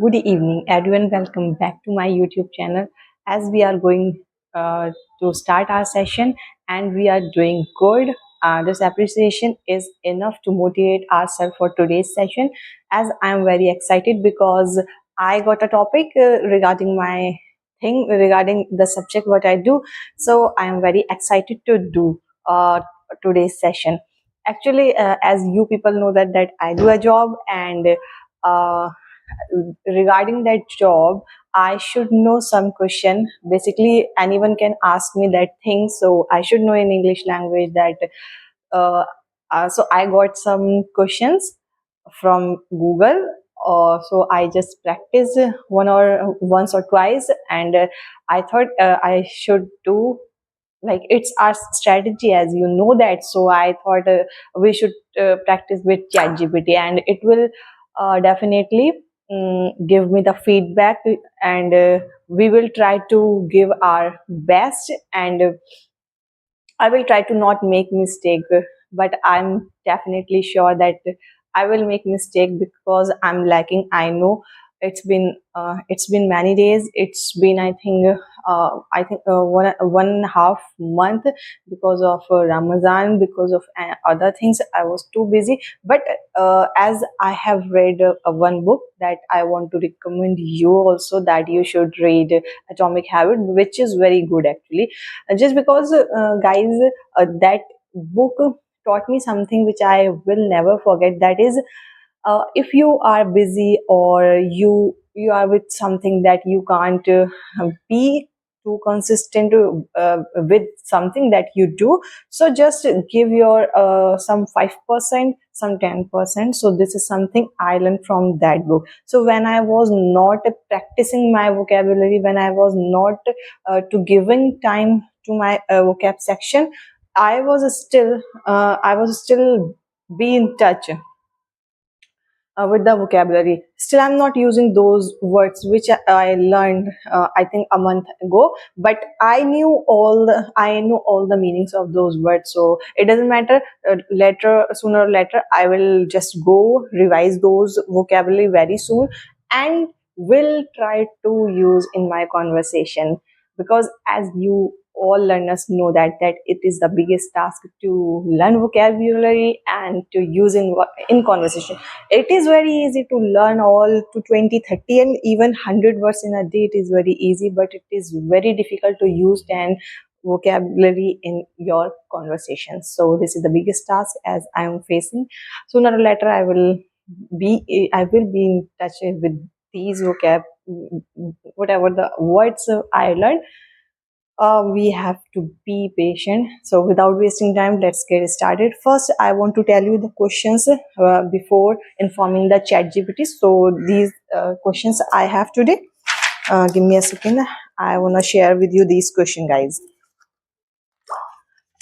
Good evening, everyone. Welcome back to my YouTube channel. As we are going to start our session, and we are doing good. This appreciation is enough to motivate ourselves for today's session. As I am very excited because I got a topic regarding my thing regarding the subject what I do. So I am very excited to do today's session. Actually, as you people know that I do a job and. Uh, Regarding that job, I should know some question. Basically, anyone can ask me that thing, so I should know in English language that. Uh, so I got some questions from Google. So I just practiced one or once or twice, and I thought I should do like it's our strategy, as you know that. So I thought we should practice with ChatGPT, and it will definitely give me the feedback, and we will try to give our best, and I will try to not make mistake, but I'm definitely sure that I will make mistake because I'm lacking. I know it's been many days. It's been one and a half month because of Ramadan, because of other things. I was too busy. But as I have read one book that I want to recommend you also that you should read, Atomic Habit, which is very good actually. Just because guys, that book taught me something which I will never forget. That is, if you are busy or you are with something that you can't be too consistent with something that you do, so just give your some 5%, some 10%. So this is something I learned from that book. So when I was not practicing my vocabulary, when I was not to giving time to my vocab section, I was still be in touch with the vocabulary. Still, I'm not using those words which I learned, I think a month ago. But I knew all the meanings of those words. So it doesn't matter. Later, sooner or later, I will just go revise those vocabulary very soon, and will try to use in my conversation, because as you all learners know that it is the biggest task to learn vocabulary and to use in conversation. It is very easy to learn all to 20, 30, and even 100 words in a day. It is very easy, but it is very difficult to use 10 vocabulary in your conversation. So this is the biggest task as I am facing. Sooner or later, I will be in touch with these vocab, whatever the words I learned. We have to be patient. So, without wasting time, let's get started. First, I want to tell you the questions before informing the chat GPT. So, these questions I have today. Give me a second. I want to share with you these questions, guys.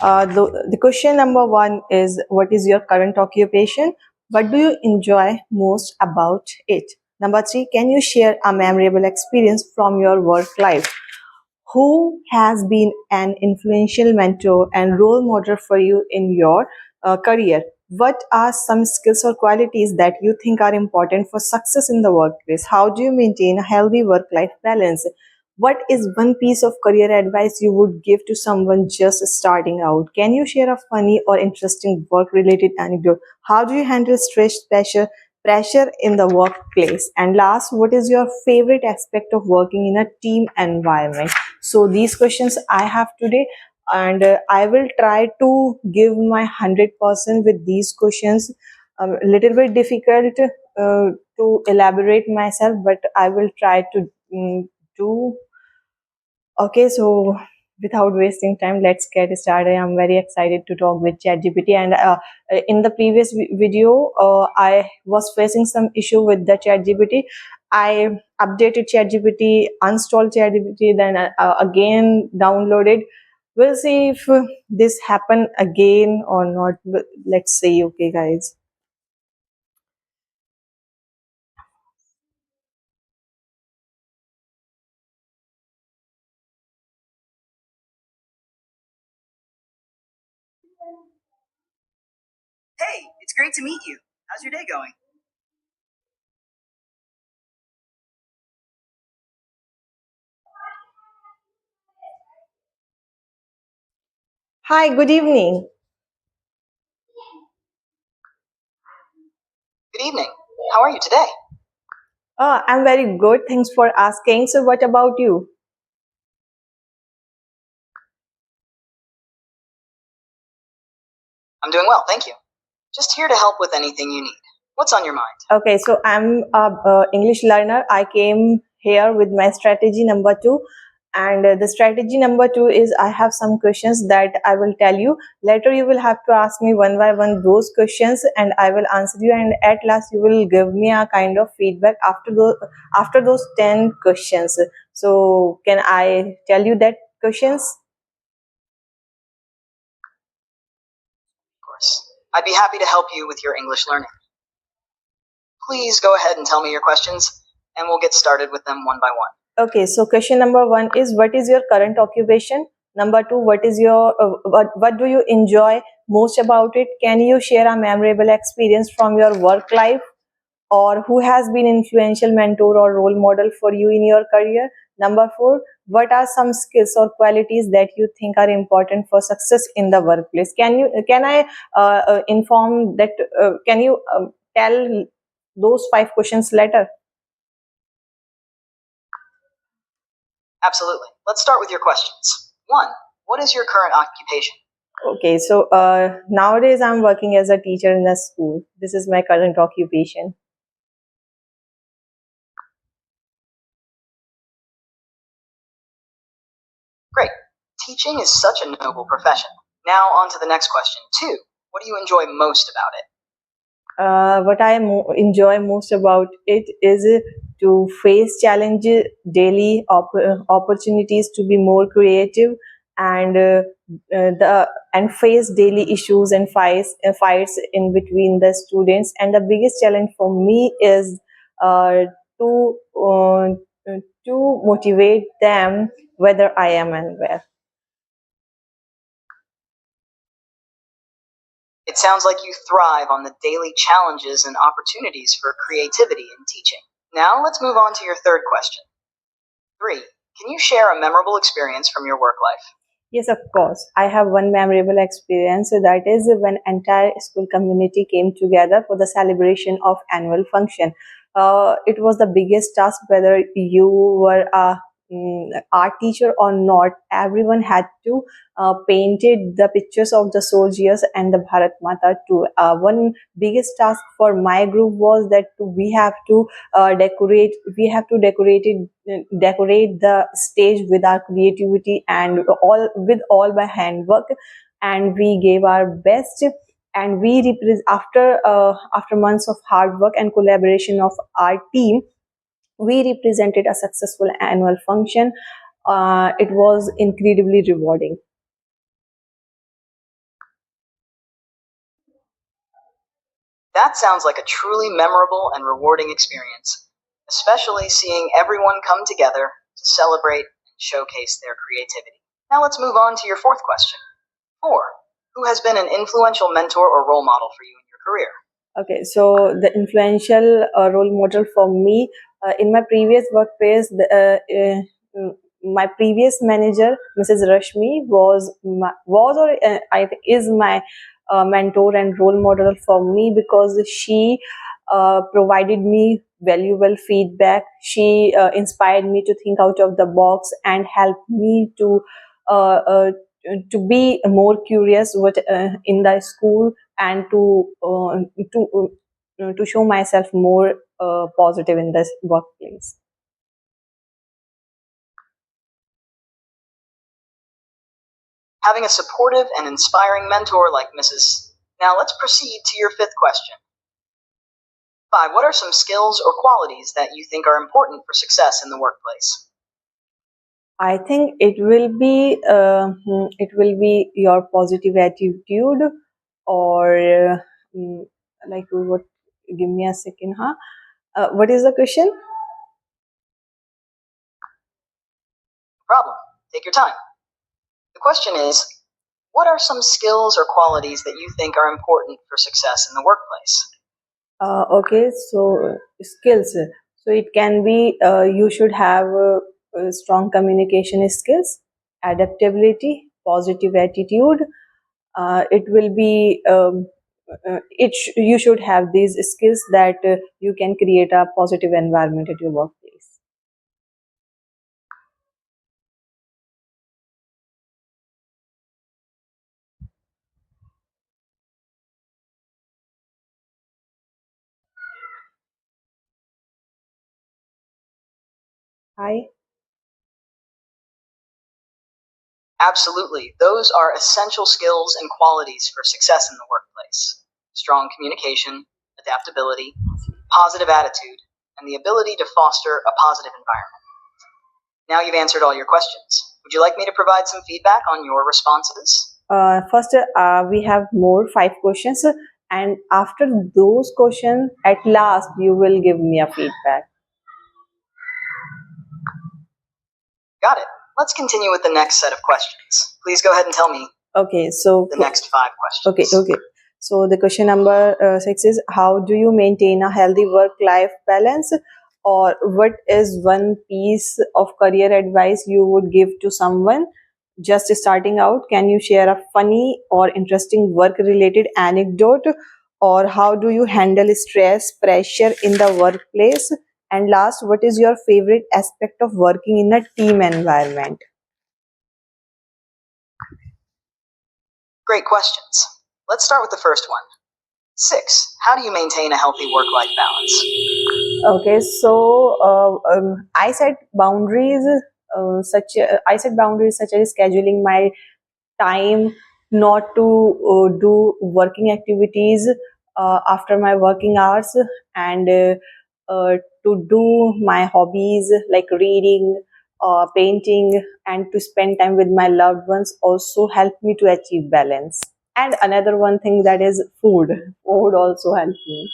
The question number one is, what is your current occupation? What do you enjoy most about it? Number three, can you share a memorable experience from your work life? Who has been an influential mentor and role model for you in your career? What are some skills or qualities that you think are important for success in the workplace? How do you maintain a healthy work life balance? What is one piece of career advice you would give to someone just starting out? Can you share a funny or interesting work related anecdote? How do you handle stress, pressure in the workplace? And last, what is your favorite aspect of working in a team environment? So these questions I have today, and I will try to give my 100% with these questions. A little bit difficult to elaborate myself, but I will try to do. Okay, so without wasting time, let's get started. I'm very excited to talk with ChatGPT. And in the previous video, I was facing some issue with the ChatGPT. I updated ChatGPT, installed ChatGPT, then again downloaded. We'll see if this happen again or not. Let's see. Okay, guys. Hey, it's great to meet you. How's your day going? Hi, good evening. Good evening. How are you today? I'm very good. Thanks for asking. So, what about you? I'm doing well, thank you. Just here to help with anything you need. What's on your mind? Okay, so I'm a English learner. I came here with my strategy number two, and the strategy number two is I have some questions that I will tell you. Later, you will have to ask me one by one those questions, and I will answer you. And at last, you will give me a kind of feedback after those 10 questions. So, can I tell you that questions? Of course. I'd be happy to help you with your English learning. Please go ahead and tell me your questions, and we'll get started with them one by one. Okay, so question number one is what is your current occupation? Number two, what do you enjoy most about it? Can you share a memorable experience from your work life? Or who has been influential mentor or role model for you in your career? Number four, what are some skills or qualities that you think are important for success in the workplace? Can I inform that? Can you tell those 5 questions later? Absolutely. Let's start with your questions. 1. What is your current occupation? Okay, so nowadays I'm working as a teacher in a school. This is my current occupation. Great. Teaching is such a noble profession. Now on to the next question. 2. What do you enjoy most about it? What I enjoy most about it is to face challenges daily, opportunities to be more creative, and the and face daily issues and fights in between the students. And the biggest challenge for me is uh, to uh, to motivate them whether I am and where. It sounds like you thrive on the daily challenges and opportunities for creativity in teaching. Now let's move on to your third question. 3. Can you share a memorable experience from your work life? Yes, of course. I have one memorable experience. That is when entire school community came together for the celebration of annual function. It was the biggest task, whether you were a art teacher or not. Everyone had to painted the pictures of the soldiers and the Bharat Mata too. One biggest task for my group was that we have to decorate the stage with our creativity and all by handwork, and we gave our best. And after months of hard work and collaboration of our team, we represented a successful annual function. It was incredibly rewarding. That sounds like a truly memorable and rewarding experience, especially seeing everyone come together to celebrate and showcase their creativity. Now let's move on to your fourth question. 4. Who has been an influential mentor or role model for you in your career? Okay, so the influential role model for me in my previous workplace, my previous manager, Mrs. Rashmi, was or I think is my mentor and role model for me, because she provided me valuable feedback. She inspired me to think out of the box and helped me uh, uh, to be more curious in the school, and to show myself more positive in this workplace. Having a supportive and inspiring mentor like Mrs. Now let's proceed to your fifth question. 5. What are some skills or qualities that you think are important for success in the workplace? I think it will be your positive attitude, or like what? Give me a second, huh? What is the question? No problem. Take your time. The question is, what are some skills or qualities that you think are important for success in the workplace? Okay, so skills. So it can be you should have strong communication skills, adaptability, positive attitude, it will be you should have these skills that you can create a positive environment at your workplace. Hi. Absolutely. Those are essential skills and qualities for success in the workplace. Strong communication, adaptability, positive attitude, and the ability to foster a positive environment. Now you've answered all your questions. Would you like me to provide some feedback on your responses? First, we have more 5 questions, and after those questions, at last, you will give me a feedback. Got it. Let's continue with the next set of questions. Please go ahead and tell me Okay, so the next 5 questions. okay. So the question number 6 is, how do you maintain a healthy work-life balance, or what is one piece of career advice you would give to someone just starting out? Can you share a funny or interesting work-related anecdote, or how do you handle stress, pressure in the workplace? And last, what is your favorite aspect of working in a team environment? Great questions. Let's start with the first one. 6. How do you maintain a healthy work-life balance? Okay, so I set boundaries. I set boundaries such as scheduling my time, not to do working activities after my working hours, and to do my hobbies like reading, painting, and to spend time with my loved ones also help me to achieve balance. And another one thing, that is food. Food also helps me.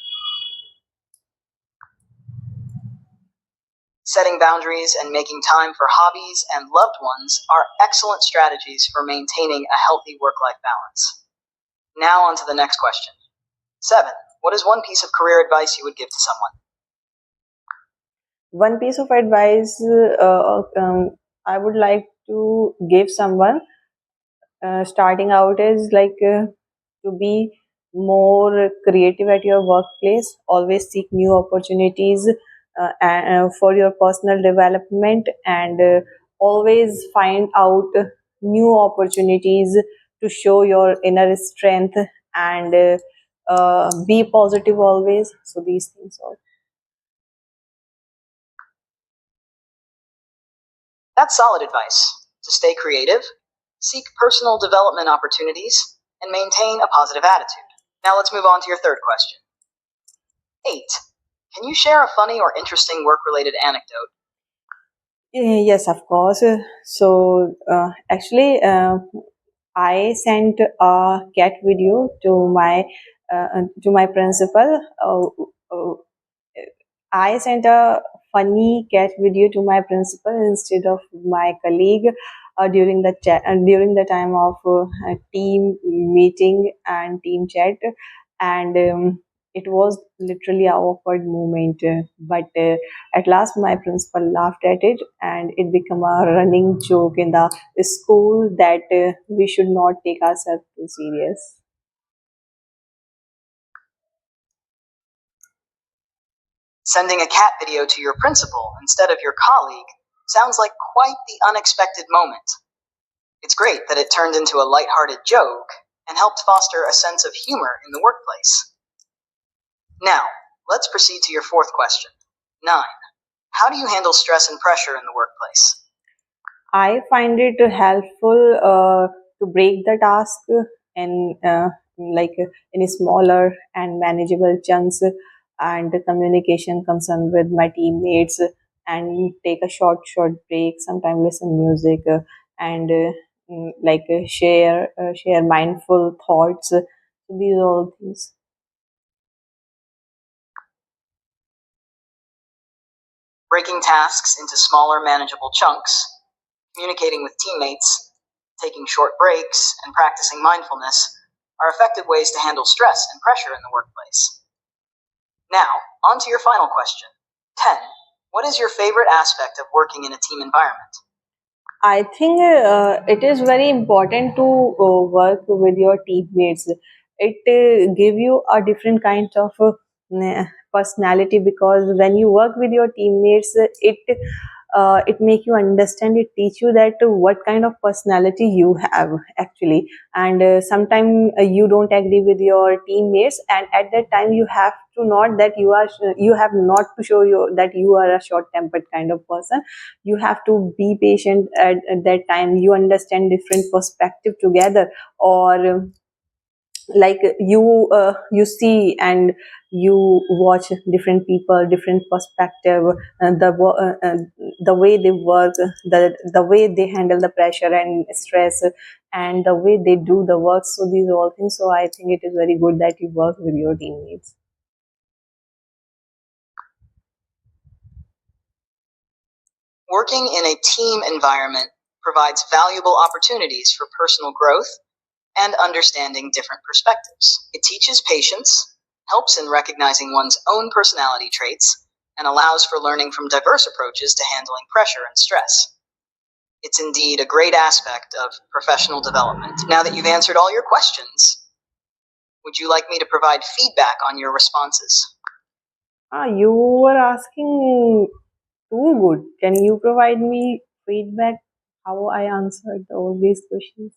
Setting boundaries and making time for hobbies and loved ones are excellent strategies for maintaining a healthy work-life balance. Now on to the next question. 7. What is one piece of career advice you would give to someone? One piece of advice I would like to give someone starting out is like to be more creative at your workplace. Always seek new opportunities for your personal development, and always find out new opportunities to show your inner strength, and be positive always. So these things are. That's solid advice. To stay creative, seek personal development opportunities, and maintain a positive attitude. Now let's move on to your third question. 8. Can you share a funny or interesting work-related anecdote? Yes, of course. So actually, I sent a cat video to my principal. I sent a funny cat video to my principal instead of my colleague during the time of a team meeting and team chat, and it was literally a awkward moment. But at last, my principal laughed at it, and it became a running joke in the school that we should not take ourselves too serious. Sending a cat video to your principal instead of your colleague sounds like quite the unexpected moment. It's great that it turned into a lighthearted joke and helped foster a sense of humor in the workplace. Now, let's proceed to your fourth question. 9. How do you handle stress and pressure in the workplace? I find it helpful to break the task in in smaller and manageable chunks, and the communication concern with my teammates, and take a short break. Sometimes listen music, and share mindful thoughts. So these are all things. Breaking tasks into smaller, manageable chunks, communicating with teammates, taking short breaks, and practicing mindfulness are effective ways to handle stress and pressure in the workplace. Now, on to your final question. 10. What is your favorite aspect of working in a team environment? I think it is very important to work with your teammates. It give you a different kind of personality, because when you work with your teammates, it make you understand. It teach you that what kind of personality you have actually, and sometimes you don't agree with your teammates, and at that time you have to not that you have not to show you that you are a short tempered kind of person. You have to be patient at that time. You understand different perspective together, or like you see and you watch different people, different perspective, the way they work, the way they handle the pressure and stress, and the way they do the work. So these are all things. So I think it is very good that you work with your teammates. Working in a team environment provides valuable opportunities for personal growth and understanding different perspectives. It teaches patience, helps in recognizing one's own personality traits, and allows for learning from diverse approaches to handling pressure and stress. It's indeed a great aspect of professional development. Now that you've answered all your questions, would you like me to provide feedback on your responses? You were asking too good. Can you provide me feedback how I answered all these questions?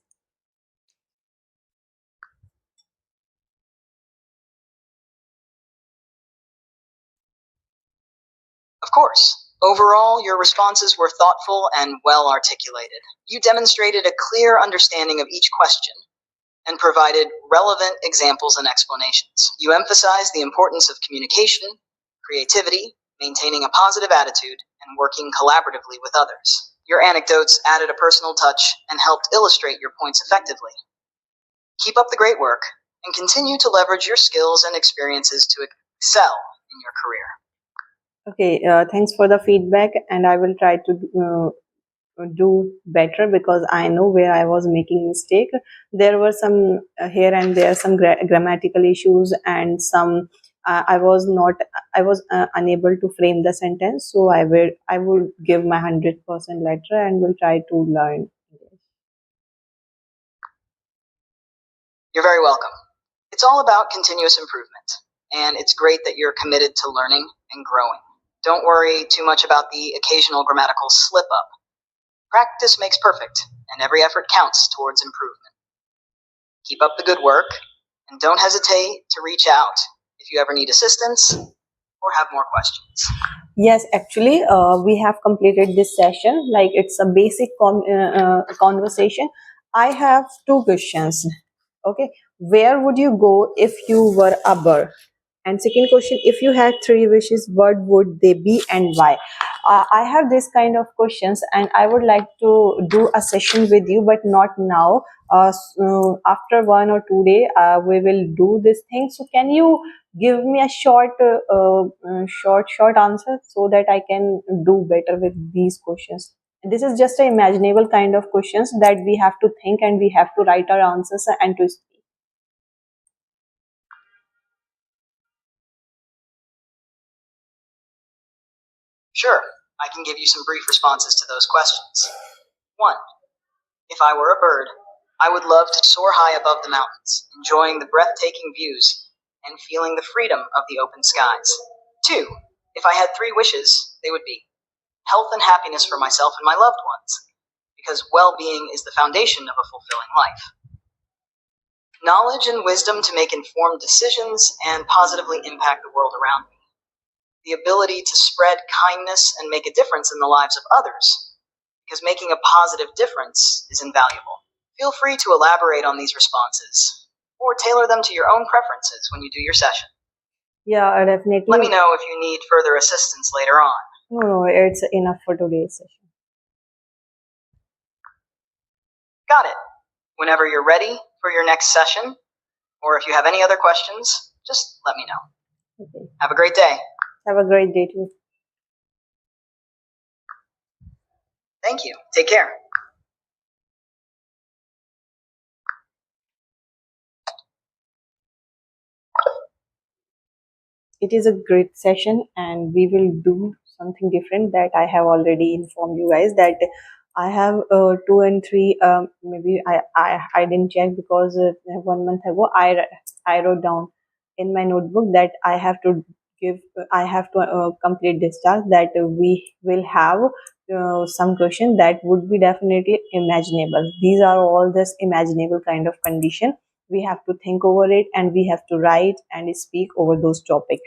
Of course. Overall, your responses were thoughtful and well articulated. You demonstrated a clear understanding of each question and provided relevant examples and explanations. You emphasized the importance of communication, creativity, maintaining a positive attitude, and working collaboratively with others. Your anecdotes added a personal touch and helped illustrate your points effectively. Keep up the great work and continue to leverage your skills and experiences to excel in your career. Okay, thanks for the feedback, and I will try to do better, because I know where I was making mistake. There were some here and there some grammatical issues, and some I was not I was unable to frame the sentence. So I will give my 100% letter and will try to learn. You're very welcome. It's all about continuous improvement, and it's great that you're committed to learning and growing. Don't worry too much about the occasional grammatical slip up. Practice makes perfect, and every effort counts towards improvement. Keep up the good work, and don't hesitate to reach out if you ever need assistance or have more questions. Yes, actually, we have completed this session. Like it's a basic conversation. I have two questions. Okay, where would you go if you were a bird? And second question, if you had three wishes, what would they be and why? I have this kind of questions, and I would like to do a session with you, but not now. After 1 or 2 days, we will do this thing. So, can you give me a short answer so that I can do better with these questions? This is just an imaginable kind of questions that we have to think and we have to write our answers and to speak. Sure, I can give you some brief responses to those questions. 1. If I were a bird, I would love to soar high above the mountains, enjoying the breathtaking views and feeling the freedom of the open skies. 2. If I had three wishes, they would be health and happiness for myself and my loved ones, because well being is the foundation of a fulfilling life. Knowledge and wisdom to make informed decisions and positively impact the world around me. The ability to spread kindness and make a difference in the lives of others, because making a positive difference is invaluable. Feel free to elaborate on these responses or tailor them to your own preferences when you do your session. Yeah, definitely. Let me know if you need further assistance later on. No, it's enough for today's session. Got it. Whenever you're ready for your next session, or if you have any other questions, just let me know. Okay. Have a great day. Have a great day too. Thank you. Take care. It is a great session, and we will do something different that I have already informed you guys that I have two and three. Maybe I didn't check because 1 month ago I wrote down in my notebook that give I have to complete this task, that we will have some question that would be definitely imaginable. These are all this imaginable kind of condition. We have to think over it, and we have to write and speak over those topics.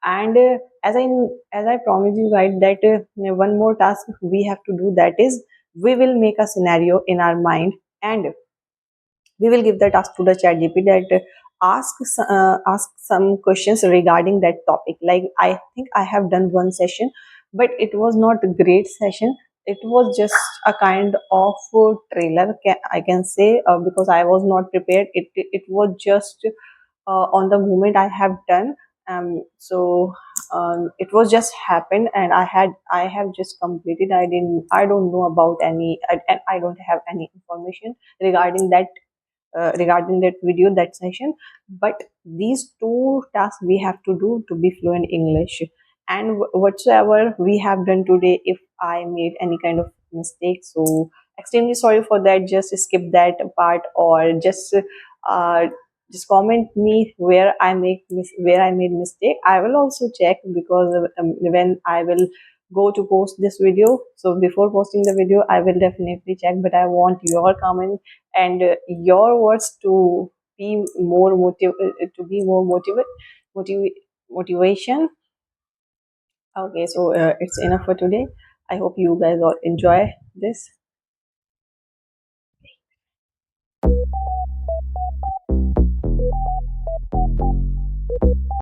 And as I promised you, right, that one more task we have to do, that is we will make a scenario in our mind, and we will give the task to the chat gpt that ask some questions regarding that topic. Like, I think I have done one session, but it was not a great session. It was just a kind of trailer, I can say, because I was not prepared. It was just on the moment I have done. It was just happened, and I have just completed. I don't know about any. I don't have any information regarding that video, that session. But these two tasks we have to do to be fluent English. And whatsoever we have done today, if I made any kind of mistake, so extremely sorry for that. Just skip that part, or uh, just comment me where I made mistake. I will also check, because when I will go to post this video, so before posting the video I will definitely check. But I want your comment and your words to be more motiv- motivation. Okay, so it's enough for today. I hope you guys all enjoy this.